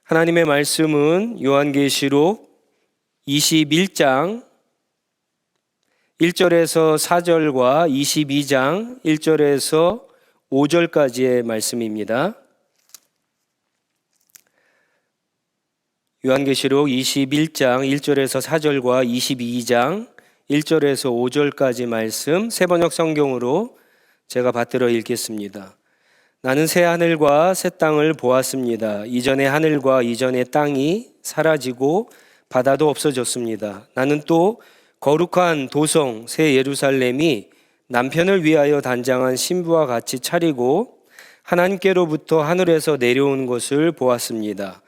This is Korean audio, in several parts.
하나님의 말씀은 요한계시록 21장 1절에서 4절과 22장 1절에서 5절까지의 말씀입니다. 요한계시록 21장 1절에서 4절과 22장 1절에서 5절까지 말씀 새번역 성경으로 제가 받들어 읽겠습니다. 나는 새 하늘과 새 땅을 보았습니다. 이전의 하늘과 이전의 땅이 사라지고 바다도 없어졌습니다. 나는 또 거룩한 도성 새 예루살렘이 남편을 위하여 단장한 신부와 같이 차리고 하나님께로부터 하늘에서 내려온 것을 보았습니다.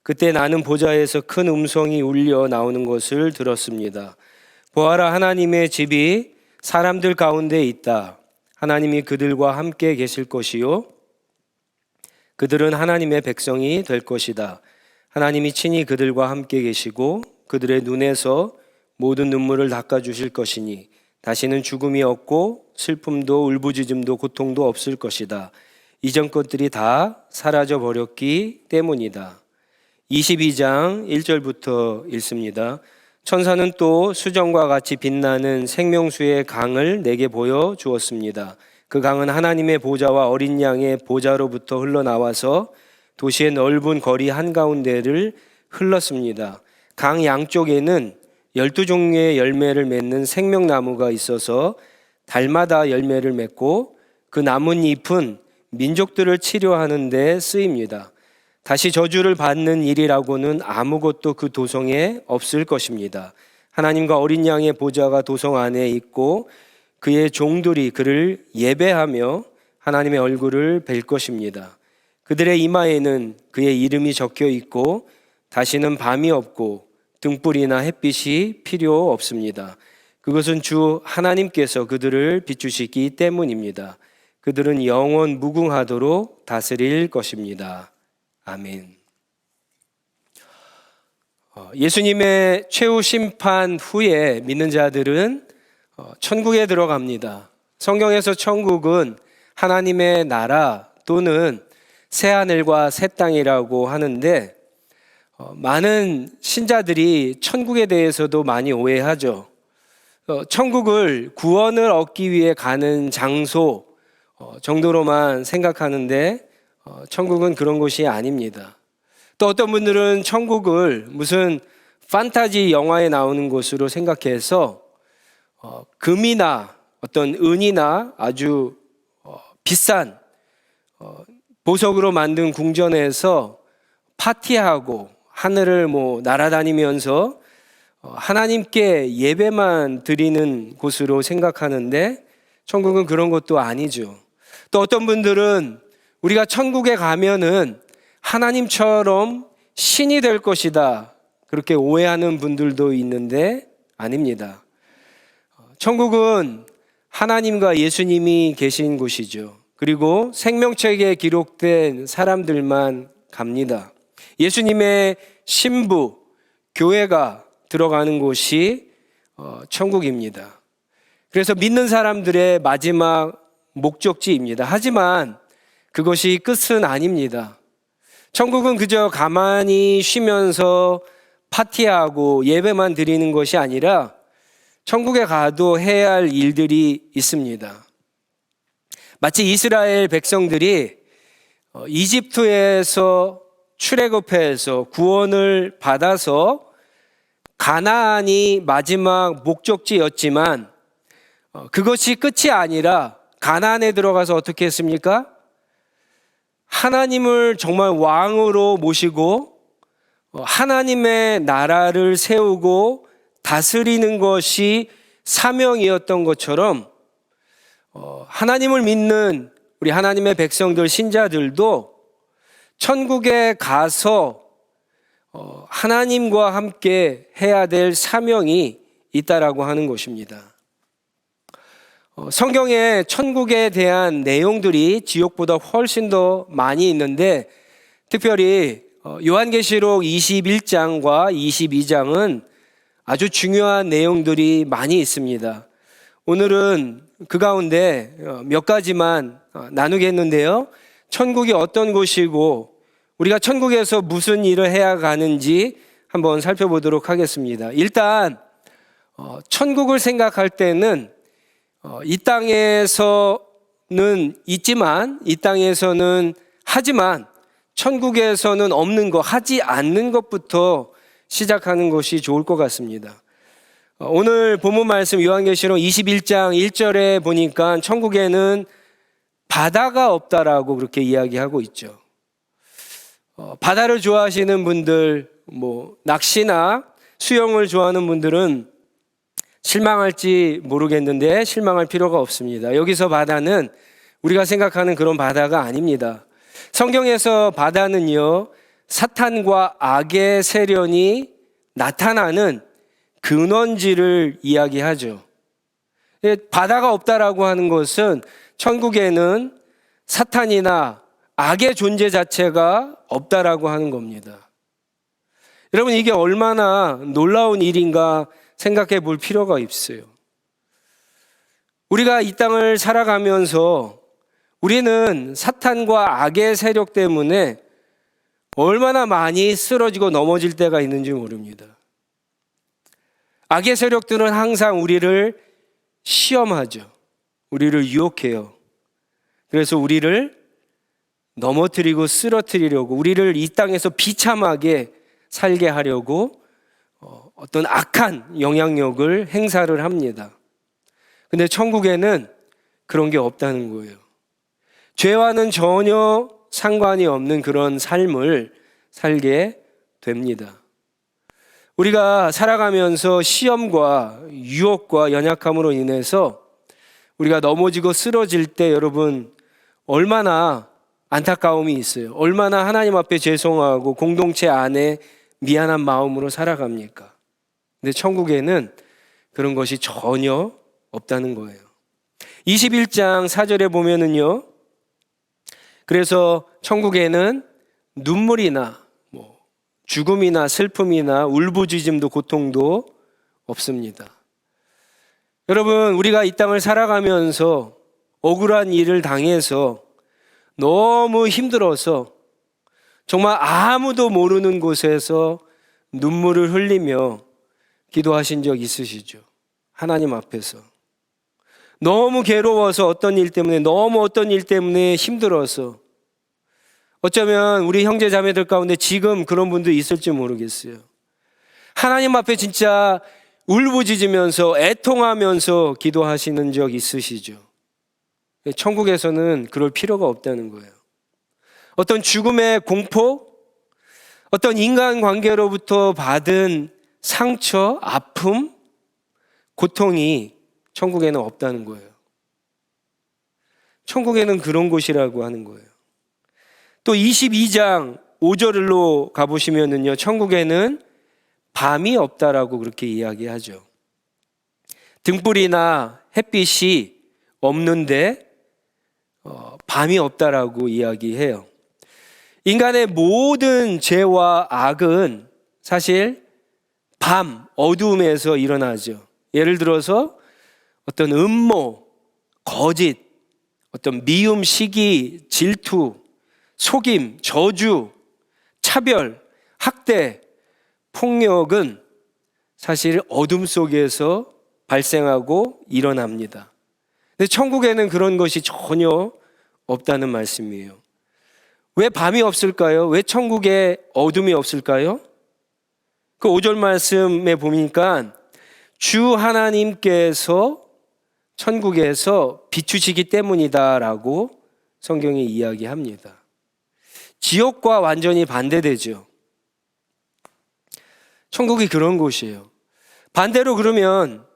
그때 나는 보좌에서 큰 음성이 울려 나오는 것을 들었습니다. 보아라, 하나님의 집이 사람들 가운데 있다. 하나님이 그들과 함께 계실 것이요 그들은 하나님의 백성이 될 것이다. 하나님이 친히 그들과 함께 계시고 그들의 눈에서 모든 눈물을 닦아주실 것이니 다시는 죽음이 없고 슬픔도 울부짖음도 고통도 없을 것이다. 이전 것들이 다 사라져 버렸기 때문이다. 22장 1절부터 읽습니다. 천사는 또 수정과 같이 빛나는 생명수의 강을 내게 보여 주었습니다. 그 강은 하나님의 보좌와 어린 양의 보좌로부터 흘러나와서 도시의 넓은 거리 한가운데를 흘렀습니다. 강 양쪽에는 12종류의 열매를 맺는 생명나무가 있어서 달마다 열매를 맺고 그 나뭇잎은 민족들을 치료하는 데 쓰입니다. 다시 저주를 받는 일이라고는 아무것도 그 도성에 없을 것입니다. 하나님과 어린 양의 보좌가 도성 안에 있고 그의 종들이 그를 예배하며 하나님의 얼굴을 뵐 것입니다. 그들의 이마에는 그의 이름이 적혀 있고 다시는 밤이 없고 등불이나 햇빛이 필요 없습니다. 그것은 주 하나님께서 그들을 비추시기 때문입니다. 그들은 영원 무궁하도록 다스릴 것입니다. 아멘. 예수님의 최후 심판 후에 믿는 자들은 천국에 들어갑니다. 성경에서 천국은 하나님의 나라 또는 새하늘과 새 땅이라고 하는데 많은 신자들이 천국에 대해서도 많이 오해하죠. 천국을 구원을 얻기 위해 가는 장소 정도로만 생각하는데 천국은 그런 곳이 아닙니다. 또 어떤 분들은 천국을 무슨 판타지 영화에 나오는 곳으로 생각해서 금이나 어떤 은이나 아주 비싼 보석으로 만든 궁전에서 파티하고 하늘을 날아다니면서 하나님께 예배만 드리는 곳으로 생각하는데 천국은 그런 것도 아니죠. 또 어떤 분들은 우리가 천국에 가면은 하나님처럼 신이 될 것이다 그렇게 오해하는 분들도 있는데 아닙니다. 천국은 하나님과 예수님이 계신 곳이죠. 그리고 생명책에 기록된 사람들만 갑니다. 예수님의 신부, 교회가 들어가는 곳이 천국입니다. 그래서 믿는 사람들의 마지막 목적지입니다. 하지만 그것이 끝은 아닙니다. 천국은 그저 가만히 쉬면서 파티하고 예배만 드리는 것이 아니라 천국에 가도 해야 할 일들이 있습니다. 마치 이스라엘 백성들이 이집트에서 출애굽해서 구원을 받아서 가나안이 마지막 목적지였지만 그것이 끝이 아니라 가나안에 들어가서 어떻게 했습니까? 하나님을 정말 왕으로 모시고 하나님의 나라를 세우고 다스리는 것이 사명이었던 것처럼 하나님을 믿는 우리 하나님의 백성들 신자들도 천국에 가서 하나님과 함께 해야 될 사명이 있다라고 하는 것입니다. 성경에 천국에 대한 내용들이 지옥보다 훨씬 더 많이 있는데 특별히 요한계시록 21장과 22장은 아주 중요한 내용들이 많이 있습니다. 오늘은 그 가운데 몇 가지만 나누겠는데요. 천국이 어떤 곳이고 우리가 천국에서 무슨 일을 해야 가는지 한번 살펴보도록 하겠습니다. 일단 천국을 생각할 때는 이 땅에서는 있지만, 이 땅에서는 하지만 천국에서는 없는 것, 하지 않는 것부터 시작하는 것이 좋을 것 같습니다. 오늘 본문 말씀 요한계시록 21장 1절에 보니까 천국에는 바다가 없다라고 그렇게 이야기하고 있죠. 바다를 좋아하시는 분들, 낚시나 수영을 좋아하는 분들은 실망할지 모르겠는데 실망할 필요가 없습니다. 여기서 바다는 우리가 생각하는 그런 바다가 아닙니다. 성경에서 바다는요, 사탄과 악의 세련이 나타나는 근원지를 이야기하죠. 바다가 없다라고 하는 것은 천국에는 사탄이나 악의 존재 자체가 없다라고 하는 겁니다. 여러분, 이게 얼마나 놀라운 일인가 생각해 볼 필요가 있어요. 우리가 이 땅을 살아가면서 우리는 사탄과 악의 세력 때문에 얼마나 많이 쓰러지고 넘어질 때가 있는지 모릅니다. 악의 세력들은 항상 우리를 시험하죠. 우리를 유혹해요. 그래서 우리를 넘어뜨리고 쓰러뜨리려고, 우리를 이 땅에서 비참하게 살게 하려고 어떤 악한 영향력을 행사를 합니다. 근데 천국에는 그런 게 없다는 거예요. 죄와는 전혀 상관이 없는 그런 삶을 살게 됩니다. 우리가 살아가면서 시험과 유혹과 연약함으로 인해서 우리가 넘어지고 쓰러질 때 여러분 얼마나 안타까움이 있어요. 얼마나 하나님 앞에 죄송하고 공동체 안에 미안한 마음으로 살아갑니까? 근데 천국에는 그런 것이 전혀 없다는 거예요. 21장 4절에 보면은요, 그래서 천국에는 눈물이나 죽음이나 슬픔이나 울부짖음도 고통도 없습니다. 여러분, 우리가 이 땅을 살아가면서 억울한 일을 당해서 너무 힘들어서 정말 아무도 모르는 곳에서 눈물을 흘리며 기도하신 적 있으시죠? 하나님 앞에서. 너무 괴로워서 어떤 일 때문에 힘들어서 어쩌면 우리 형제 자매들 가운데 지금 그런 분도 있을지 모르겠어요. 하나님 앞에 진짜 울부짖으면서 애통하면서 기도하시는 적 있으시죠? 천국에서는 그럴 필요가 없다는 거예요. 어떤 죽음의 공포, 어떤 인간관계로부터 받은 상처, 아픔, 고통이 천국에는 없다는 거예요. 천국에는 그런 곳이라고 하는 거예요. 또 22장 5절로 가보시면은요, 천국에는 밤이 없다라고 그렇게 이야기하죠. 등불이나 햇빛이 없는데 밤이 없다라고 이야기해요. 인간의 모든 죄와 악은 사실 밤, 어두움에서 일어나죠. 예를 들어서 어떤 음모, 거짓, 어떤 미움, 시기, 질투, 속임, 저주, 차별, 학대, 폭력은 사실 어둠 속에서 발생하고 일어납니다. 근데 천국에는 그런 것이 전혀 없다는 말씀이에요. 왜 밤이 없을까요? 왜 천국에 어둠이 없을까요? 그 5절 말씀에 보니까 주 하나님께서 천국에서 비추시기 때문이다라고 성경이 이야기합니다. 지옥과 완전히 반대되죠. 천국이 그런 곳이에요. 반대로 그러면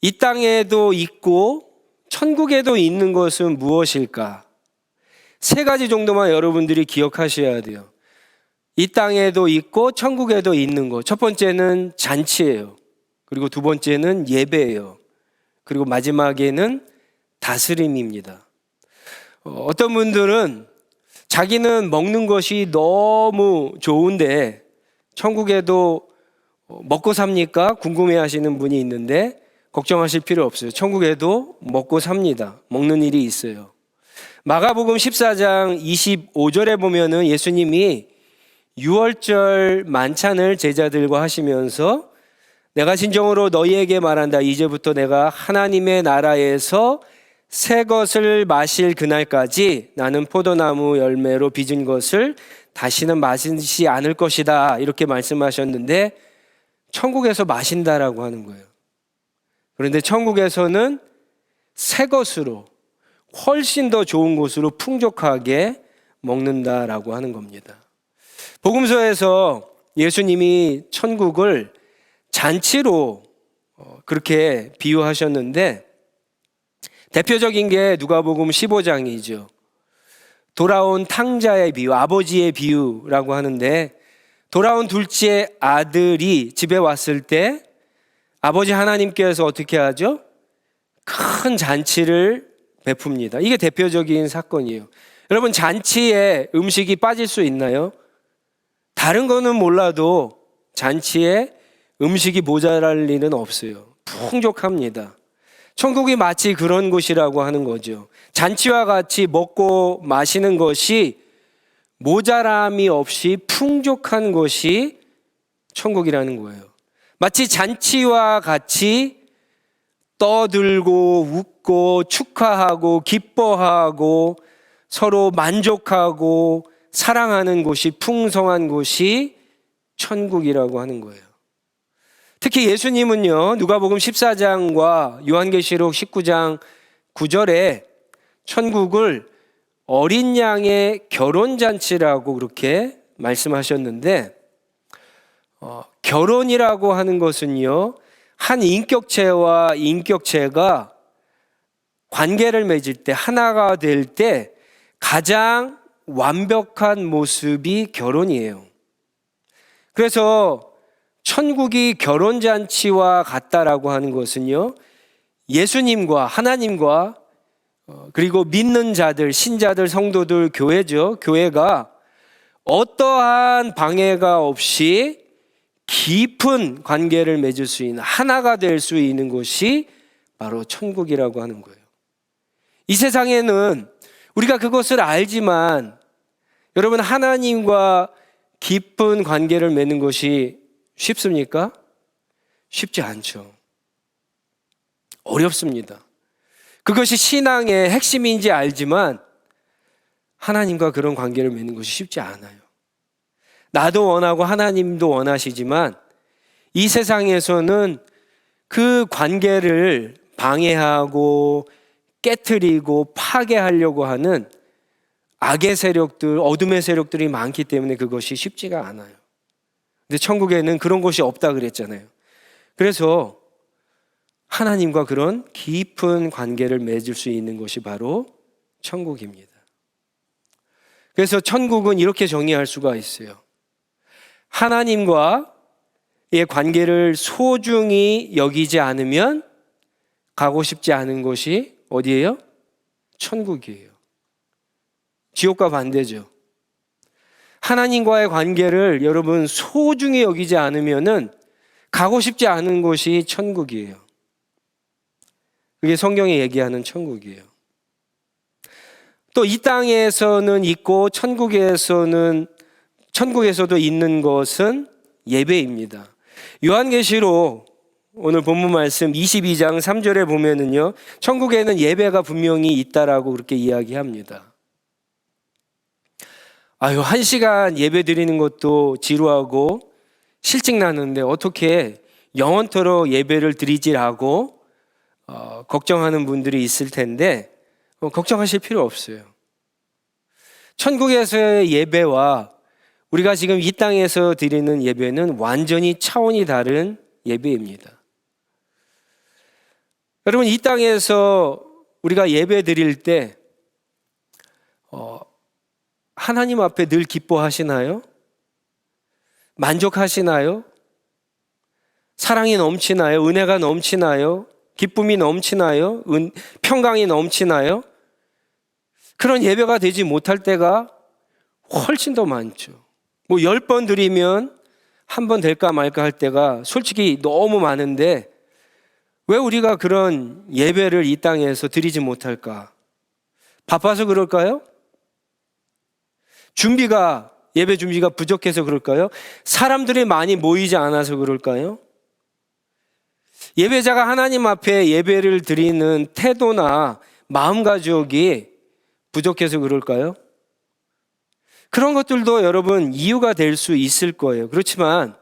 이 땅에도 있고 천국에도 있는 것은 무엇일까? 세 가지 정도만 여러분들이 기억하셔야 돼요. 이 땅에도 있고 천국에도 있는 것. 첫 번째는 잔치예요. 그리고 두 번째는 예배예요. 그리고 마지막에는 다스림입니다. 어떤 분들은 자기는 먹는 것이 너무 좋은데 천국에도 먹고 삽니까? 궁금해 하시는 분이 있는데 걱정하실 필요 없어요. 천국에도 먹고 삽니다. 먹는 일이 있어요. 마가복음 14장 25절에 보면은 예수님이 유월절 만찬을 제자들과 하시면서 내가 진정으로 너희에게 말한다. 이제부터 내가 하나님의 나라에서 새 것을 마실 그날까지 나는 포도나무 열매로 빚은 것을 다시는 마시지 않을 것이다. 이렇게 말씀하셨는데 천국에서 마신다라고 하는 거예요. 그런데 천국에서는 새 것으로 훨씬 더 좋은 것으로 풍족하게 먹는다라고 하는 겁니다. 복음서에서 예수님이 천국을 잔치로 그렇게 비유하셨는데 대표적인 게 누가복음 15장이죠. 돌아온 탕자의 비유, 아버지의 비유라고 하는데 돌아온 둘째 아들이 집에 왔을 때 아버지 하나님께서 어떻게 하죠? 큰 잔치를 베풉니다. 이게 대표적인 사건이에요. 여러분, 잔치에 음식이 빠질 수 있나요? 다른 거는 몰라도 잔치에 음식이 모자랄 리는 없어요. 풍족합니다. 천국이 마치 그런 곳이라고 하는 거죠. 잔치와 같이 먹고 마시는 것이 모자람이 없이 풍족한 것이 천국이라는 거예요. 마치 잔치와 같이 떠들고 웃고 축하하고 기뻐하고 서로 만족하고 사랑하는 곳이 풍성한 곳이 천국이라고 하는 거예요. 특히 예수님은요, 누가복음 14장과 요한계시록 19장 9절에 천국을 어린 양의 결혼잔치라고 그렇게 말씀하셨는데 결혼이라고 하는 것은요, 한 인격체와 인격체가 관계를 맺을 때, 하나가 될 때 가장 완벽한 모습이 결혼이에요. 그래서 천국이 결혼잔치와 같다라고 하는 것은요, 예수님과 하나님과 그리고 믿는 자들, 신자들, 성도들, 교회죠. 교회가 어떠한 방해가 없이 깊은 관계를 맺을 수 있는, 하나가 될 수 있는 곳이 바로 천국이라고 하는 거예요. 이 세상에는 우리가 그것을 알지만 여러분, 하나님과 깊은 관계를 맺는 것이 쉽습니까? 쉽지 않죠. 어렵습니다. 그것이 신앙의 핵심인지 알지만 하나님과 그런 관계를 맺는 것이 쉽지 않아요. 나도 원하고 하나님도 원하시지만 이 세상에서는 그 관계를 방해하고 깨트리고 파괴하려고 하는 악의 세력들, 어둠의 세력들이 많기 때문에 그것이 쉽지가 않아요. 근데 천국에는 그런 곳이 없다 그랬잖아요. 그래서 하나님과 그런 깊은 관계를 맺을 수 있는 곳이 바로 천국입니다. 그래서 천국은 이렇게 정의할 수가 있어요. 하나님과의 관계를 소중히 여기지 않으면 가고 싶지 않은 곳이 어디예요? 천국이에요. 지옥과 반대죠. 하나님과의 관계를 여러분 소중히 여기지 않으면은 가고 싶지 않은 곳이 천국이에요. 그게 성경이 얘기하는 천국이에요. 또 이 땅에서는 있고 천국에서도 있는 것은 예배입니다. 요한계시록 오늘 본문 말씀 22장 3절에 보면은요, 천국에는 예배가 분명히 있다라고 그렇게 이야기합니다. 1시간 예배 드리는 것도 지루하고 실증나는데 어떻게 영원토록 예배를 드리지라고 걱정하는 분들이 있을 텐데 걱정하실 필요 없어요. 천국에서의 예배와 우리가 지금 이 땅에서 드리는 예배는 완전히 차원이 다른 예배입니다. 여러분, 이 땅에서 우리가 예배 드릴 때 하나님 앞에 늘 기뻐하시나요? 만족하시나요? 사랑이 넘치나요? 은혜가 넘치나요? 기쁨이 넘치나요? 평강이 넘치나요? 그런 예배가 되지 못할 때가 훨씬 더 많죠. 10번 드리면 한 번 될까 말까 할 때가 솔직히 너무 많은데 왜 우리가 그런 예배를 이 땅에서 드리지 못할까? 바빠서 그럴까요? 준비가 예배 준비가 부족해서 그럴까요? 사람들이 많이 모이지 않아서 그럴까요? 예배자가 하나님 앞에 예배를 드리는 태도나 마음가짐이 부족해서 그럴까요? 그런 것들도 여러분 이유가 될 수 있을 거예요. 그렇지만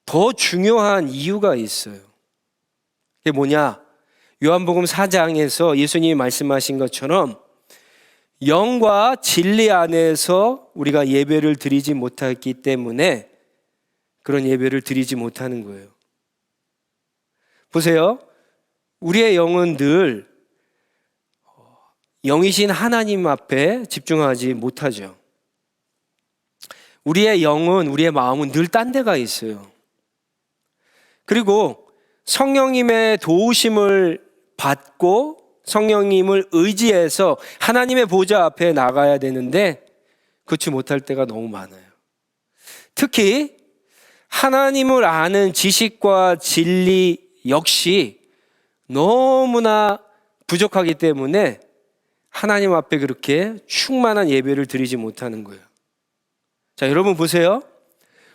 더 중요한 이유가 있어요. 그게 뭐냐? 요한복음 4장에서 예수님이 말씀하신 것처럼 영과 진리 안에서 우리가 예배를 드리지 못했기 때문에 그런 예배를 드리지 못하는 거예요. 보세요. 우리의 영은 늘 영이신 하나님 앞에 집중하지 못하죠. 우리의 영은, 우리의 마음은 늘 딴 데가 있어요. 그리고 성령님의 도우심을 받고 성령님을 의지해서 하나님의 보좌 앞에 나가야 되는데 그렇지 못할 때가 너무 많아요. 특히 하나님을 아는 지식과 진리 역시 너무나 부족하기 때문에 하나님 앞에 그렇게 충만한 예배를 드리지 못하는 거예요. 자, 여러분 보세요.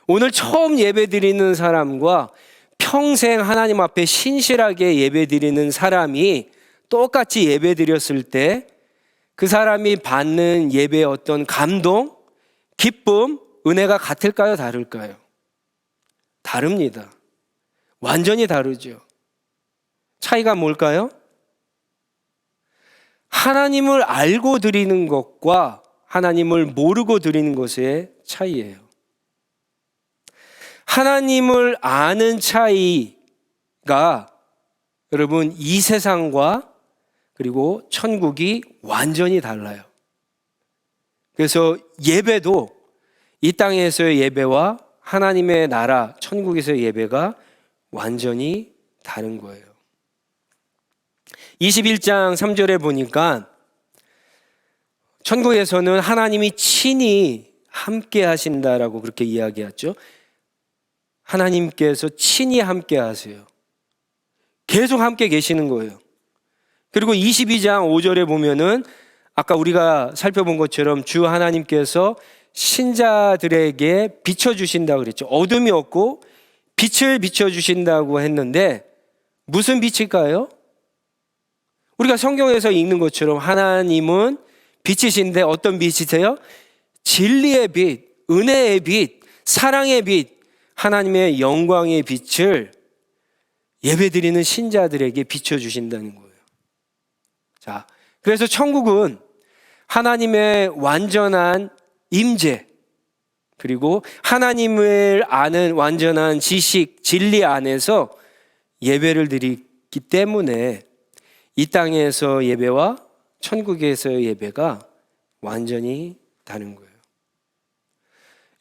오늘 처음 예배 드리는 사람과 평생 하나님 앞에 신실하게 예배 드리는 사람이 똑같이 예배 드렸을 때 그 사람이 받는 예배의 어떤 감동, 기쁨, 은혜가 같을까요? 다를까요? 다릅니다. 완전히 다르죠. 차이가 뭘까요? 하나님을 알고 드리는 것과 하나님을 모르고 드리는 것의 차이예요. 하나님을 아는 차이가 여러분 이 세상과 그리고 천국이 완전히 달라요. 그래서 예배도 이 땅에서의 예배와 하나님의 나라 천국에서의 예배가 완전히 다른 거예요. 21장 3절에 보니까 천국에서는 하나님이 친히 함께 하신다라고 그렇게 이야기하죠. 하나님께서 친히 함께 하세요. 계속 함께 계시는 거예요. 그리고 22장 5절에 보면은 아까 우리가 살펴본 것처럼 주 하나님께서 신자들에게 비춰주신다고 그랬죠. 어둠이 없고 빛을 비춰주신다고 했는데 무슨 빛일까요? 우리가 성경에서 읽는 것처럼 하나님은 빛이신데 어떤 빛이세요? 진리의 빛, 은혜의 빛, 사랑의 빛, 하나님의 영광의 빛을 예배드리는 신자들에게 비춰주신다는 거예요. 자, 그래서 천국은 하나님의 완전한 임재, 그리고 하나님을 아는 완전한 지식, 진리 안에서 예배를 드리기 때문에 이 땅에서 예배와 천국에서의 예배가 완전히 다른 거예요.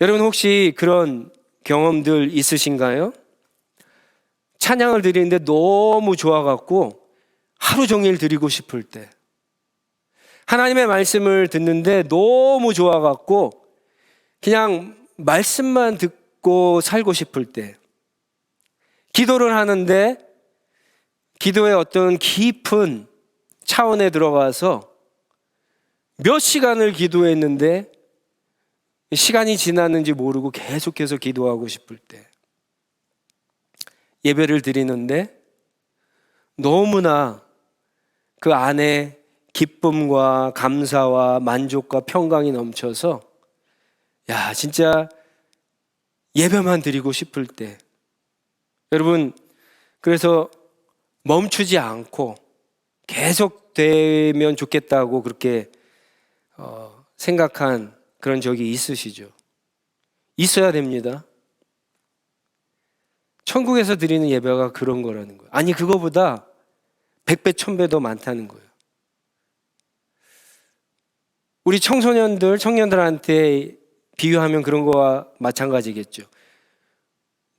여러분 혹시 그런 경험들 있으신가요? 찬양을 드리는데 너무 좋아갖고 하루 종일 드리고 싶을 때, 하나님의 말씀을 듣는데 너무 좋아갖고 그냥 말씀만 듣고 살고 싶을 때, 기도를 하는데 기도의 어떤 깊은 차원에 들어가서 몇 시간을 기도했는데 시간이 지났는지 모르고 계속해서 기도하고 싶을 때, 예배를 드리는데 너무나 그 안에 기쁨과 감사와 만족과 평강이 넘쳐서 야, 진짜 예배만 드리고 싶을 때, 여러분 그래서 멈추지 않고 계속 되면 좋겠다고 그렇게 생각한 그런 적이 있으시죠? 있어야 됩니다. 천국에서 드리는 예배가 그런 거라는 거예요. 아니 그거보다 100배 1000배 더 많다는 거예요. 우리 청년들한테 비유하면 그런 거와 마찬가지겠죠.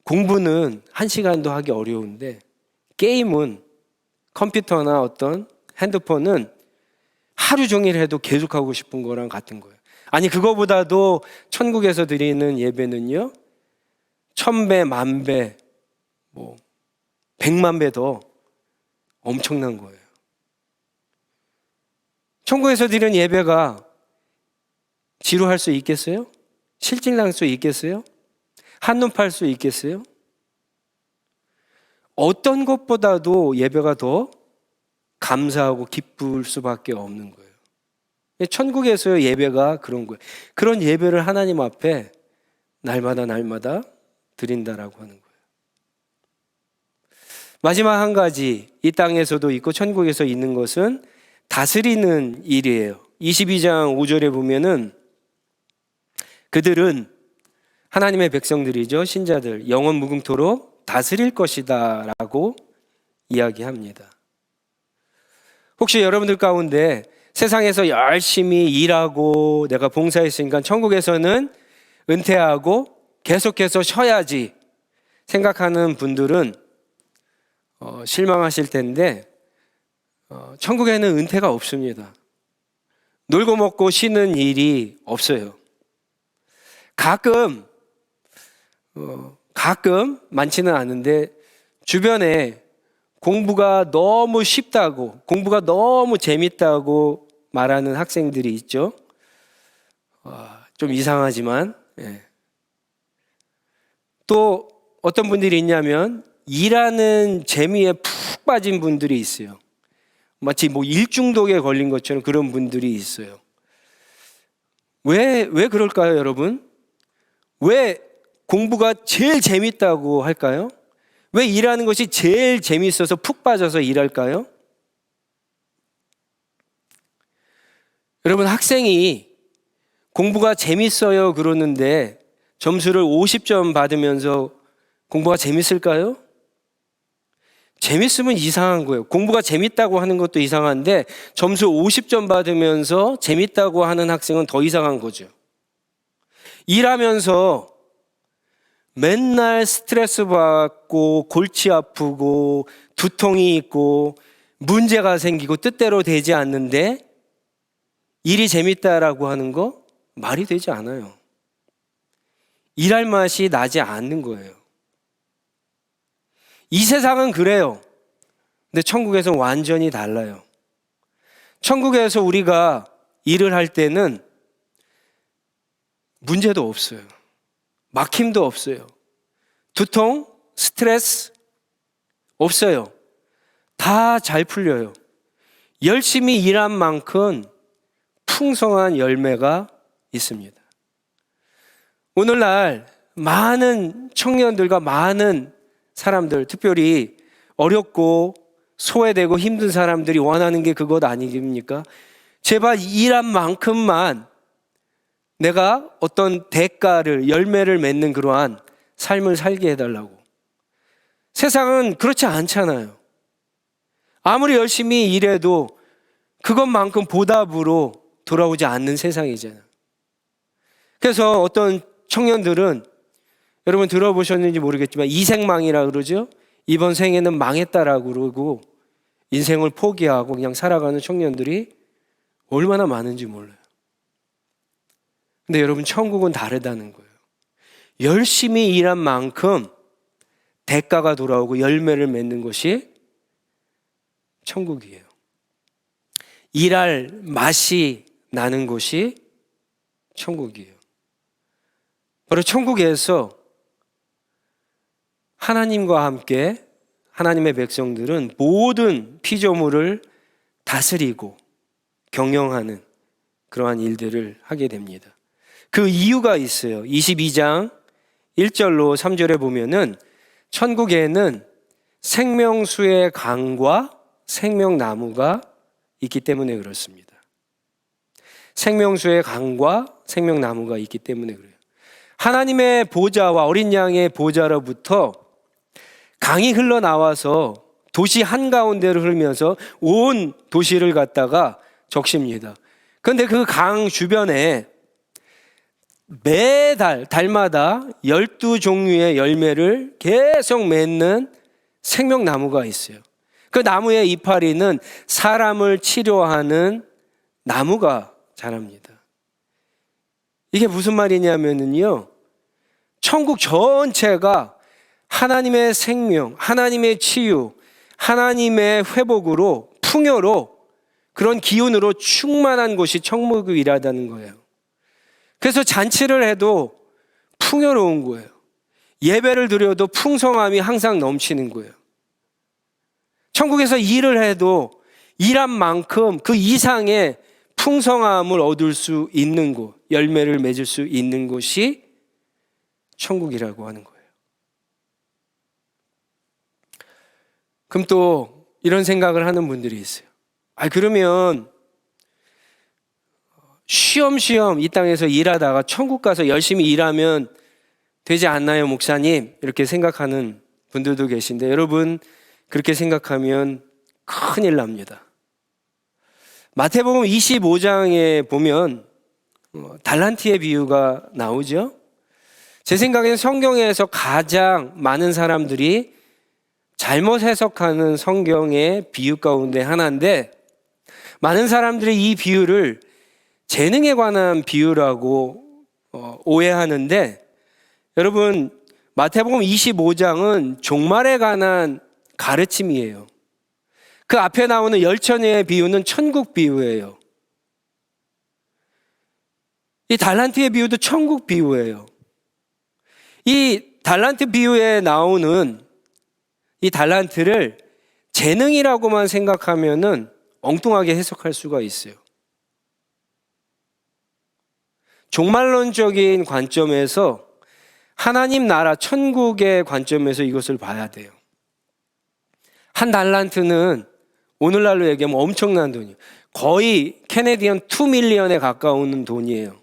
공부는 1시간도 하기 어려운데 게임은, 컴퓨터나 어떤 핸드폰은 하루 종일 해도 계속하고 싶은 거랑 같은 거예요. 아니 그거보다도 천국에서 드리는 예배는요 1000배, 10,000배, 100만 배 더 엄청난 거예요. 천국에서 드리는 예배가 지루할 수 있겠어요? 실증날 수 있겠어요? 한눈 팔 수 있겠어요? 어떤 것보다도 예배가 더 감사하고 기쁠 수밖에 없는 거예요. 천국에서의 예배가 그런 거예요. 그런 예배를 하나님 앞에 날마다 드린다라고 하는 거예요. 마지막 한 가지, 이 땅에서도 있고 천국에서 있는 것은 다스리는 일이에요. 22장 5절에 보면은 그들은 하나님의 백성들이죠. 신자들, 영원 무궁토록 다스릴 것이다 라고 이야기합니다. 혹시 여러분들 가운데 세상에서 열심히 일하고 내가 봉사했으니까 천국에서는 은퇴하고 계속해서 쉬어야지 생각하는 분들은 실망하실 텐데 천국에는 은퇴가 없습니다. 놀고 먹고 쉬는 일이 없어요. 가끔 많지는 않은데 주변에 공부가 너무 쉽다고, 공부가 너무 재밌다고 말하는 학생들이 있죠. 좀 이상하지만, 또 어떤 분들이 있냐면 일하는 재미에 푹 빠진 분들이 있어요. 마치 일중독에 걸린 것처럼 그런 분들이 있어요. 왜 그럴까요, 여러분? 왜 공부가 제일 재밌다고 할까요? 왜 일하는 것이 제일 재밌어서 푹 빠져서 일할까요? 여러분, 학생이 공부가 재밌어요 그러는데 점수를 50점 받으면서 공부가 재밌을까요? 재밌으면 이상한 거예요. 공부가 재밌다고 하는 것도 이상한데 점수 50점 받으면서 재밌다고 하는 학생은 더 이상한 거죠. 일하면서 맨날 스트레스 받고 골치 아프고 두통이 있고 문제가 생기고 뜻대로 되지 않는데 일이 재밌다라고 하는 거 말이 되지 않아요. 일할 맛이 나지 않는 거예요. 이 세상은 그래요. 근데 천국에서는 완전히 달라요. 천국에서 우리가 일을 할 때는 문제도 없어요. 막힘도 없어요. 두통, 스트레스 없어요. 다 잘 풀려요. 열심히 일한 만큼 풍성한 열매가 있습니다. 오늘날 많은 청년들과 많은 사람들, 특별히 어렵고 소외되고 힘든 사람들이 원하는 게 그것 아니십니까? 제발 일한 만큼만 내가 어떤 대가를, 열매를 맺는 그러한 삶을 살게 해달라고. 세상은 그렇지 않잖아요. 아무리 열심히 일해도 그것만큼 보답으로 돌아오지 않는 세상이잖아요. 그래서 어떤 청년들은 여러분 들어보셨는지 모르겠지만 이생망이라 그러죠. 이번 생에는 망했다라고 그러고 인생을 포기하고 그냥 살아가는 청년들이 얼마나 많은지 몰라요. 근데 여러분 천국은 다르다는 거예요. 열심히 일한 만큼 대가가 돌아오고 열매를 맺는 것이 천국이에요. 일할 맛이 나는 곳이 천국이에요. 바로 천국에서 하나님과 함께 하나님의 백성들은 모든 피조물을 다스리고 경영하는 그러한 일들을 하게 됩니다. 그 이유가 있어요. 22장 1절로 3절에 보면은 천국에는 생명수의 강과 생명나무가 있기 때문에 그렇습니다. 생명수의 강과 생명나무가 있기 때문에 그래요. 하나님의 보좌와 어린 양의 보좌로부터 강이 흘러나와서 도시 한가운데를 흐르면서 온 도시를 갖다가 적십니다. 그런데 그 강 주변에 매달 달마다 12종류의 열매를 계속 맺는 생명나무가 있어요. 그 나무의 이파리는 사람을 치료하는 나무가 자랍니다. 이게 무슨 말이냐면요, 천국 전체가 하나님의 생명, 하나님의 치유, 하나님의 회복으로, 풍요로, 그런 기운으로 충만한 곳이 천국이라는 거예요. 그래서 잔치를 해도 풍요로운 거예요. 예배를 드려도 풍성함이 항상 넘치는 거예요. 천국에서 일을 해도 일한 만큼 그 이상의 풍성함을 얻을 수 있는 곳, 열매를 맺을 수 있는 곳이 천국이라고 하는 거예요. 그럼 또 이런 생각을 하는 분들이 있어요. 그러면 쉬엄쉬엄 이 땅에서 일하다가 천국 가서 열심히 일하면 되지 않나요, 목사님? 이렇게 생각하는 분들도 계신데, 여러분 그렇게 생각하면 큰일 납니다. 마태복음 25장에 보면 달란트의 비유가 나오죠. 제 생각에는 성경에서 가장 많은 사람들이 잘못 해석하는 성경의 비유 가운데 하나인데, 많은 사람들이 이 비유를 재능에 관한 비유라고 오해하는데, 여러분 마태복음 25장은 종말에 관한 가르침이에요. 그 앞에 나오는 열처녀의 비유는 천국 비유예요. 이 달란트의 비유도 천국 비유예요. 이 달란트 비유에 나오는 이 달란트를 재능이라고만 생각하면은 엉뚱하게 해석할 수가 있어요. 종말론적인 관점에서, 하나님 나라 천국의 관점에서 이것을 봐야 돼요. 한 달란트는 오늘날로 얘기하면 엄청난 돈이에요. 거의 캐네디언 2밀리언에 가까운 돈이에요.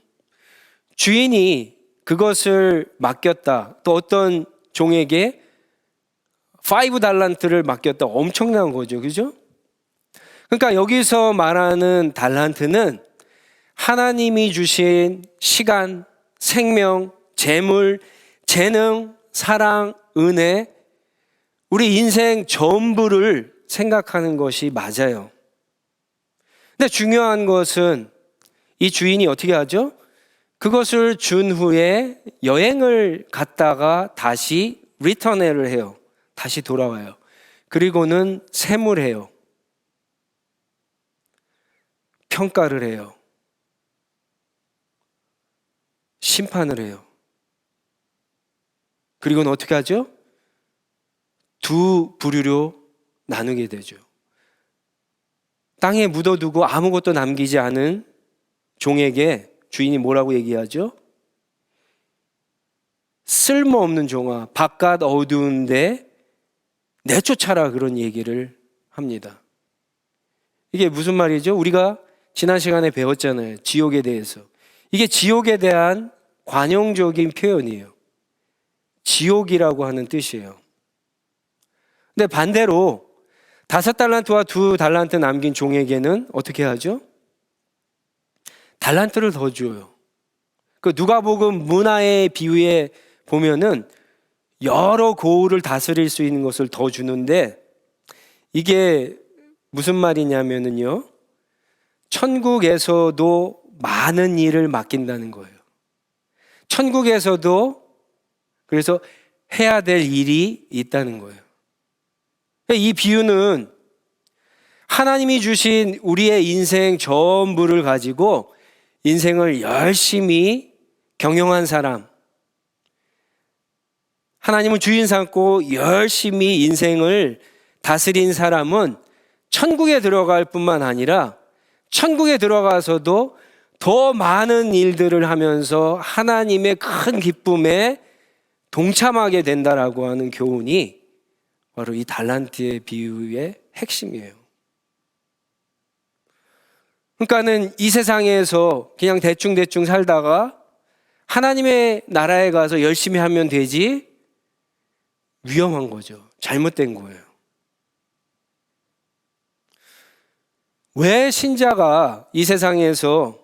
주인이 그것을 맡겼다, 또 어떤 종에게 5달란트를 맡겼다, 엄청난 거죠. 그죠? 그러니까 여기서 말하는 달란트는 하나님이 주신 시간, 생명, 재물, 재능, 사랑, 은혜, 우리 인생 전부를 생각하는 것이 맞아요. 근데 중요한 것은 이 주인이 어떻게 하죠? 그것을 준 후에 여행을 갔다가 다시 리턴을 해요. 다시 돌아와요. 그리고는 세무해요. 평가를 해요. 심판을 해요. 그리고는 어떻게 하죠? 두 부류로 나누게 되죠. 땅에 묻어두고 아무것도 남기지 않은 종에게 주인이 뭐라고 얘기하죠? 쓸모없는 종아, 바깥 어두운데 내쫓아라, 그런 얘기를 합니다. 이게 무슨 말이죠? 우리가 지난 시간에 배웠잖아요. 지옥에 대해서. 이게 지옥에 대한 관용적인 표현이에요. 지옥이라고 하는 뜻이에요. 근데 반대로 5달란트와 2달란트 남긴 종에게는 어떻게 하죠? 달란트를 더 줘요. 그 누가복음 문화의 비유에 보면은 여러 고을을 다스릴 수 있는 것을 더 주는데, 이게 무슨 말이냐면은요, 천국에서도 많은 일을 맡긴다는 거예요. 천국에서도 그래서 해야 될 일이 있다는 거예요. 이 비유는 하나님이 주신 우리의 인생 전부를 가지고 인생을 열심히 경영한 사람, 하나님을 주인 삼고 열심히 인생을 다스린 사람은 천국에 들어갈 뿐만 아니라 천국에 들어가서도 더 많은 일들을 하면서 하나님의 큰 기쁨에 동참하게 된다라고 하는 교훈이 바로 이 달란트의 비유의 핵심이에요. 그러니까는 이 세상에서 그냥 대충 살다가 하나님의 나라에 가서 열심히 하면 되지, 위험한 거죠. 잘못된 거예요. 왜 신자가 이 세상에서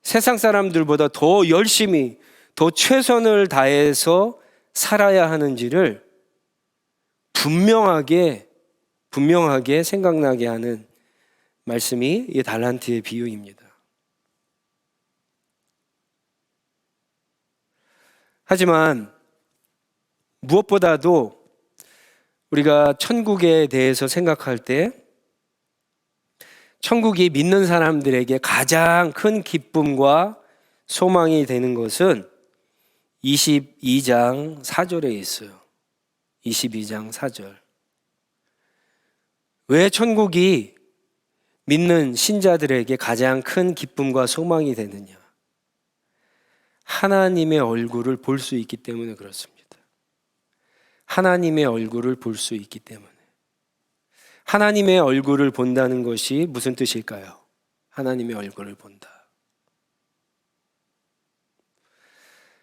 세상 사람들보다 더 열심히, 더 최선을 다해서 살아야 하는지를 분명하게 생각나게 하는 말씀이 이 달란트의 비유입니다. 하지만 무엇보다도 우리가 천국에 대해서 생각할 때, 천국이 믿는 사람들에게 가장 큰 기쁨과 소망이 되는 것은 22장 4절에 있어요. 22장 4절. 왜 천국이 믿는 신자들에게 가장 큰 기쁨과 소망이 되느냐? 하나님의 얼굴을 볼 수 있기 때문에 그렇습니다. 하나님의 얼굴을 볼 수 있기 때문에. 하나님의 얼굴을 본다는 것이 무슨 뜻일까요? 하나님의 얼굴을 본다.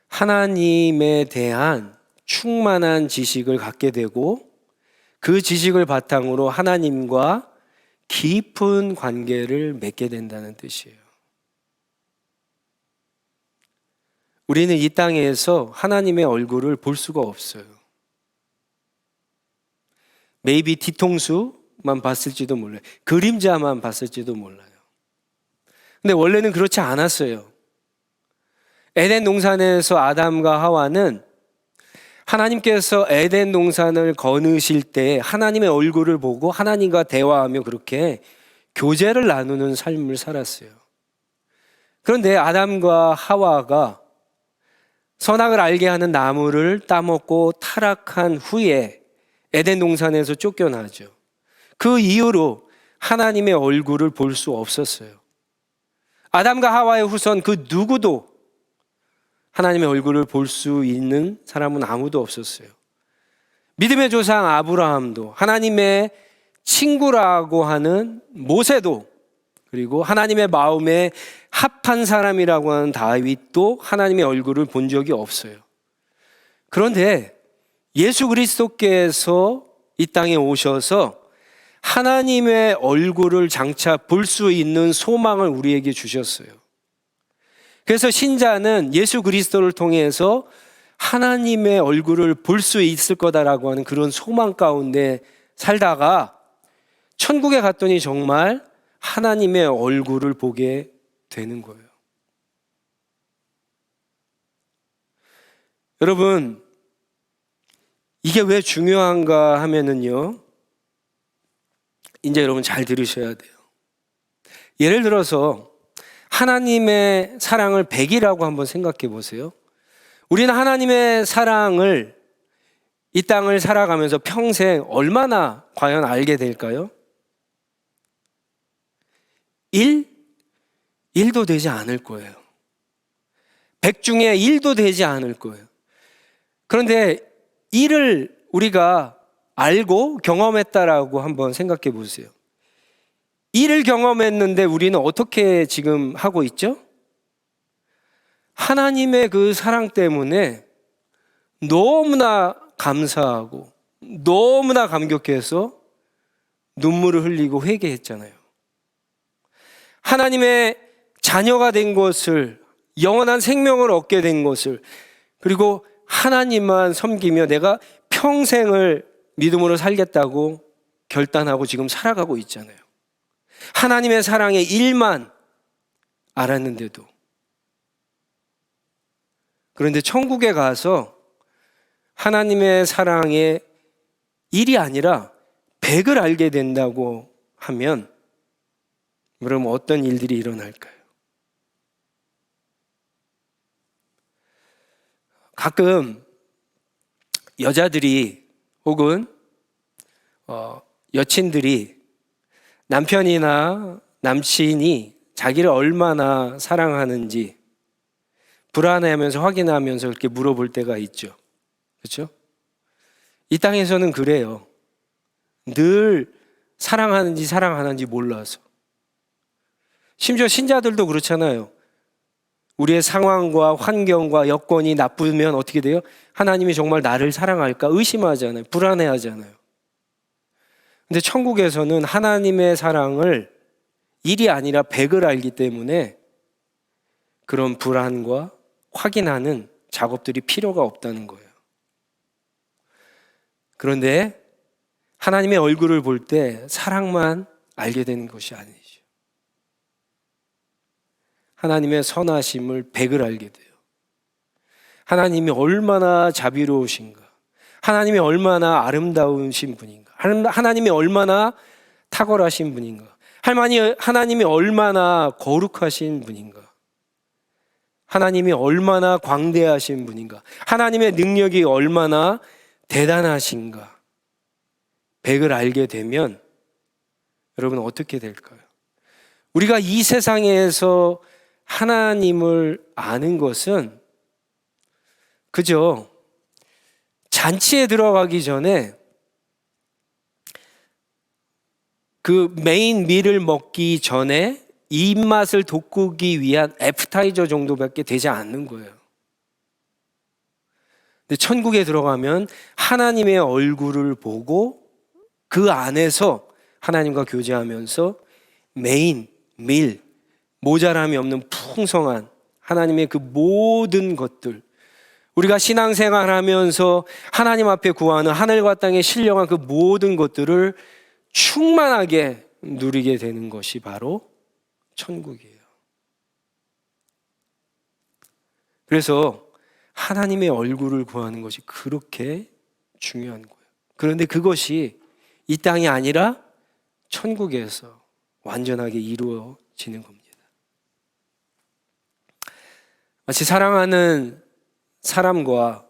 하나님에 대한 충만한 지식을 갖게 되고 그 지식을 바탕으로 하나님과 깊은 관계를 맺게 된다는 뜻이에요. 우리는 이 땅에서 하나님의 얼굴을 볼 수가 없어요. maybe 뒤통수만 봤을지도 몰라요. 그림자만 봤을지도 몰라요. 근데 원래는 그렇지 않았어요. 에덴 동산에서 아담과 하와는 하나님께서 에덴 동산을 거느실 때 하나님의 얼굴을 보고 하나님과 대화하며 그렇게 교제를 나누는 삶을 살았어요. 그런데 아담과 하와가 선악을 알게 하는 나무를 따먹고 타락한 후에 에덴 동산에서 쫓겨나죠. 그 이후로 하나님의 얼굴을 볼 수 없었어요. 아담과 하와의 후손 그 누구도 하나님의 얼굴을 볼 수 있는 사람은 아무도 없었어요. 믿음의 조상 아브라함도, 하나님의 친구라고 하는 모세도, 그리고 하나님의 마음에 합한 사람이라고 하는 다윗도 하나님의 얼굴을 본 적이 없어요. 그런데 예수 그리스도께서 이 땅에 오셔서 하나님의 얼굴을 장차 볼 수 있는 소망을 우리에게 주셨어요. 그래서 신자는 예수 그리스도를 통해서 하나님의 얼굴을 볼 수 있을 거다라고 하는 그런 소망 가운데 살다가 천국에 갔더니 정말 하나님의 얼굴을 보게 되는 거예요. 여러분, 이게 왜 중요한가 하면은요, 이제 여러분 잘 들으셔야 돼요. 예를 들어서 하나님의 사랑을 100이라고 한번 생각해 보세요. 우리는 하나님의 사랑을 이 땅을 살아가면서 평생 얼마나 과연 알게 될까요? 1도 되지 않을 거예요. 100 중에 1도 되지 않을 거예요. 그런데 1을 우리가 알고 경험했다라고 한번 생각해 보세요. 1을 경험했는데 우리는 어떻게 지금 하고 있죠? 하나님의 그 사랑 때문에 너무나 감사하고 너무나 감격해서 눈물을 흘리고 회개했잖아요. 하나님의 자녀가 된 것을, 영원한 생명을 얻게 된 것을, 그리고 하나님만 섬기며 내가 평생을 믿음으로 살겠다고 결단하고 지금 살아가고 있잖아요. 하나님의 사랑의 1만 알았는데도. 그런데 천국에 가서 하나님의 사랑의 1이 아니라 100을 알게 된다고 하면 그럼 어떤 일들이 일어날까요? 가끔 여자들이 혹은 여친들이 남편이나 남친이 자기를 얼마나 사랑하는지 불안해하면서 확인하면서 그렇게 물어볼 때가 있죠. 그렇죠? 이 땅에서는 그래요. 늘 사랑하는지 사랑 안 하는지 몰라서. 심지어 신자들도 그렇잖아요. 우리의 상황과 환경과 여건이 나쁘면 어떻게 돼요? 하나님이 정말 나를 사랑할까 의심하잖아요. 불안해하잖아요. 근데 천국에서는 하나님의 사랑을 1이 아니라 100을 알기 때문에 그런 불안과 확인하는 작업들이 필요가 없다는 거예요. 그런데 하나님의 얼굴을 볼 때 사랑만 알게 되는 것이 아니죠. 하나님의 선하심을 100을 알게 돼요. 하나님이 얼마나 자비로우신가, 하나님이 얼마나 아름다우신 분인가, 하나님이 얼마나 탁월하신 분인가, 하나님이 얼마나 거룩하신 분인가, 하나님이 얼마나 광대하신 분인가, 하나님의 능력이 얼마나 대단하신가, 백을 알게 되면 여러분 어떻게 될까요? 우리가 이 세상에서 하나님을 아는 것은 그저 잔치에 들어가기 전에 그 메인 밀을 먹기 전에 입맛을 돋구기 위한 애프타이저 정도밖에 되지 않는 거예요. 근데 천국에 들어가면 하나님의 얼굴을 보고 그 안에서 하나님과 교제하면서 메인, 밀, 모자람이 없는 풍성한 하나님의 그 모든 것들, 우리가 신앙생활하면서 하나님 앞에 구하는 하늘과 땅의 신령한 그 모든 것들을 충만하게 누리게 되는 것이 바로 천국이에요. 그래서 하나님의 얼굴을 구하는 것이 그렇게 중요한 거예요. 그런데 그것이 이 땅이 아니라 천국에서 완전하게 이루어지는 겁니다. 마치 사랑하는 사람과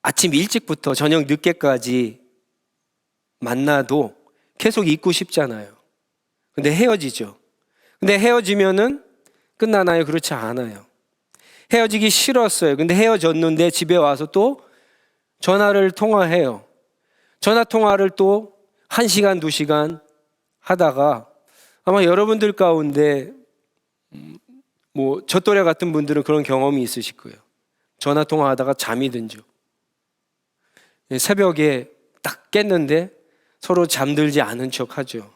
아침 일찍부터 저녁 늦게까지 만나도 계속 있고 싶잖아요. 근데 헤어지죠. 근데 헤어지면은 끝나나요? 그렇지 않아요. 헤어지기 싫었어요. 근데 헤어졌는데 집에 와서 또 전화를 통화해요. 전화 통화를 또 1시간, 2시간 하다가 아마 여러분들 가운데 저 또래 같은 분들은 그런 경험이 있으실 거예요. 전화 통화하다가 잠이 든죠. 새벽에 딱 깼는데 서로 잠들지 않은 척 하죠.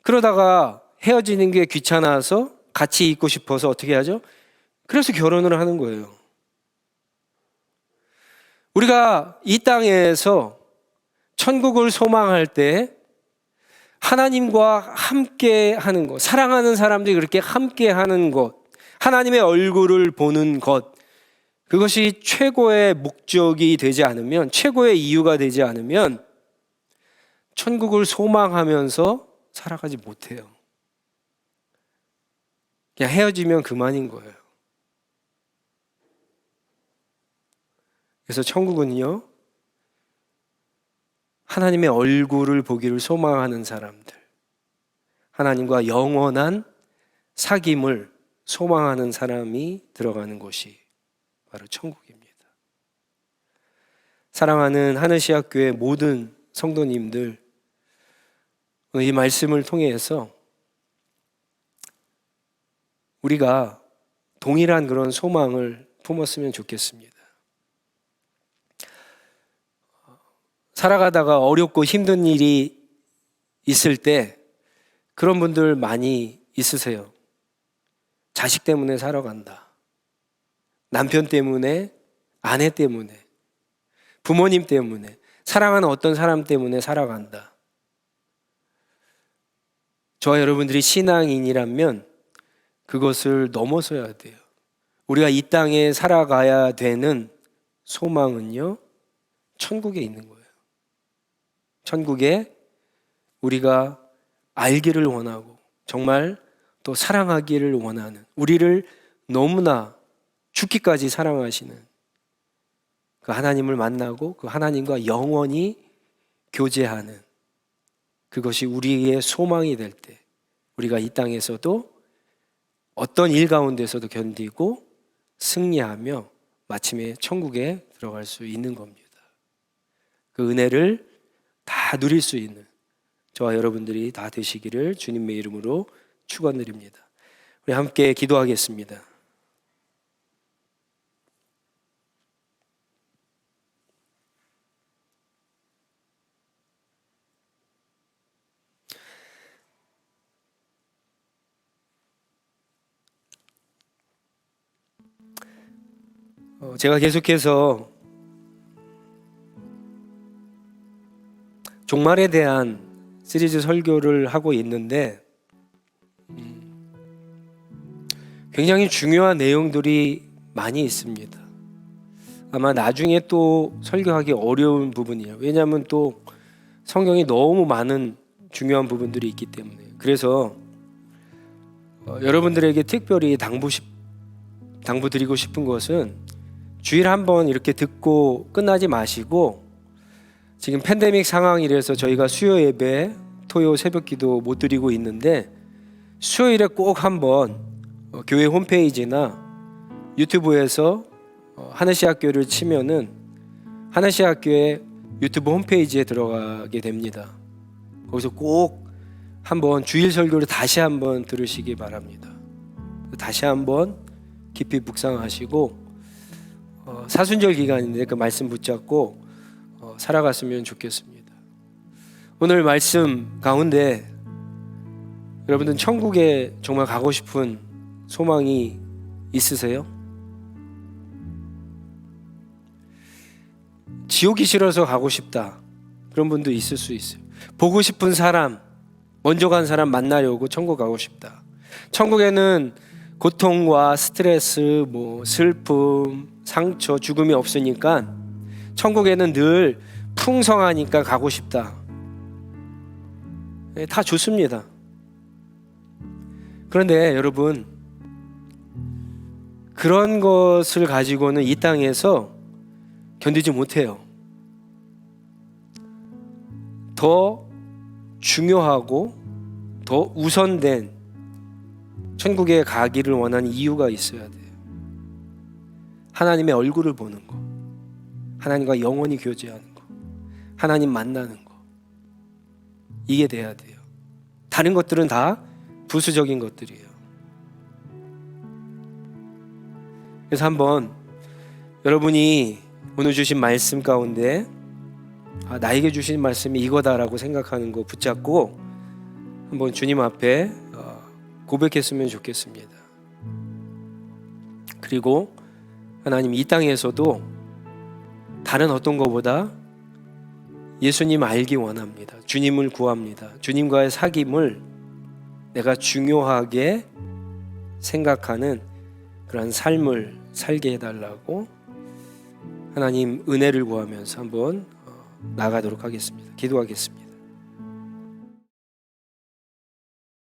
그러다가 헤어지는 게 귀찮아서 같이 있고 싶어서 어떻게 하죠? 그래서 결혼을 하는 거예요. 우리가 이 땅에서 천국을 소망할 때 하나님과 함께 하는 것, 사랑하는 사람들이 그렇게 함께 하는 것, 하나님의 얼굴을 보는 것, 그것이 최고의 목적이 되지 않으면, 최고의 이유가 되지 않으면 천국을 소망하면서 살아가지 못해요. 그냥 헤어지면 그만인 거예요. 그래서 천국은요, 하나님의 얼굴을 보기를 소망하는 사람들, 하나님과 영원한 사귐을 소망하는 사람이 들어가는 곳이 바로 천국입니다. 사랑하는 하늘시학교의 모든 성도님들, 이 말씀을 통해서 우리가 동일한 그런 소망을 품었으면 좋겠습니다. 살아가다가 어렵고 힘든 일이 있을 때 그런 분들 많이 있으세요. 자식 때문에 살아간다. 남편 때문에, 아내 때문에, 부모님 때문에, 사랑하는 어떤 사람 때문에 살아간다. 저와 여러분들이 신앙인이라면 그것을 넘어서야 돼요. 우리가 이 땅에 살아가야 되는 소망은요, 천국에 있는 거예요. 천국에 우리가 알기를 원하고 정말 또 사랑하기를 원하는, 우리를 너무나 죽기까지 사랑하시는 그 하나님을 만나고 그 하나님과 영원히 교제하는, 그것이 우리의 소망이 될 때 우리가 이 땅에서도 어떤 일 가운데서도 견디고 승리하며 마침내 천국에 들어갈 수 있는 겁니다. 그 은혜를 다 누릴 수 있는 저와 여러분들이 다 되시기를 주님의 이름으로 축원드립니다. 우리 함께 기도하겠습니다. 제가 계속해서 종말에 대한 시리즈 설교를 하고 있는데 굉장히 중요한 내용들이 많이 있습니다. 아마 나중에 또 설교하기 어려운 부분이에요. 왜냐하면 또 성경이 너무 많은 중요한 부분들이 있기 때문에. 그래서 여러분들에게 특별히 당부드리고 싶은 것은 주일 한번 이렇게 듣고 끝나지 마시고, 지금 팬데믹 상황이라서 저희가 수요 예배, 토요 새벽기도 못 드리고 있는데 수요일에 꼭 한번 교회 홈페이지나 유튜브에서 하늘시 학교를 치면은 하늘시 학교의 유튜브 홈페이지에 들어가게 됩니다. 거기서 꼭 한번 주일 설교를 다시 한번 들으시기 바랍니다. 다시 한번 깊이 묵상하시고 사순절 기간인데 그 말씀 붙잡고 살아갔으면 좋겠습니다. 오늘 말씀 가운데 여러분들은 천국에 정말 가고 싶은 소망이 있으세요? 지옥이 싫어서 가고 싶다, 그런 분도 있을 수 있어요. 보고 싶은 사람, 먼저 간 사람 만나려고 천국 가고 싶다. 천국에는 고통과 스트레스, 슬픔, 상처, 죽음이 없으니까 천국에는 늘 풍성하니까 가고 싶다. 다 좋습니다. 그런데 여러분, 그런 것을 가지고는 이 땅에서 견디지 못해요. 더 중요하고 더 우선된 천국에 가기를 원하는 이유가 있어야 돼요. 하나님의 얼굴을 보는 거, 하나님과 영원히 교제하는 거, 하나님 만나는 거, 이게 돼야 돼요. 다른 것들은 다 부수적인 것들이에요. 그래서 한번 여러분이 오늘 주신 말씀 가운데 나에게 주신 말씀이 이거다라고 생각하는 거 붙잡고 한번 주님 앞에 고백했으면 좋겠습니다. 그리고 하나님, 이 땅에서도 다른 어떤 것보다 예수님 알기 원합니다. 주님을 구합니다. 주님과의 사귐을 내가 중요하게 생각하는 그런 삶을 살게 해달라고 하나님 은혜를 구하면서 한번 나가도록 하겠습니다. 기도하겠습니다.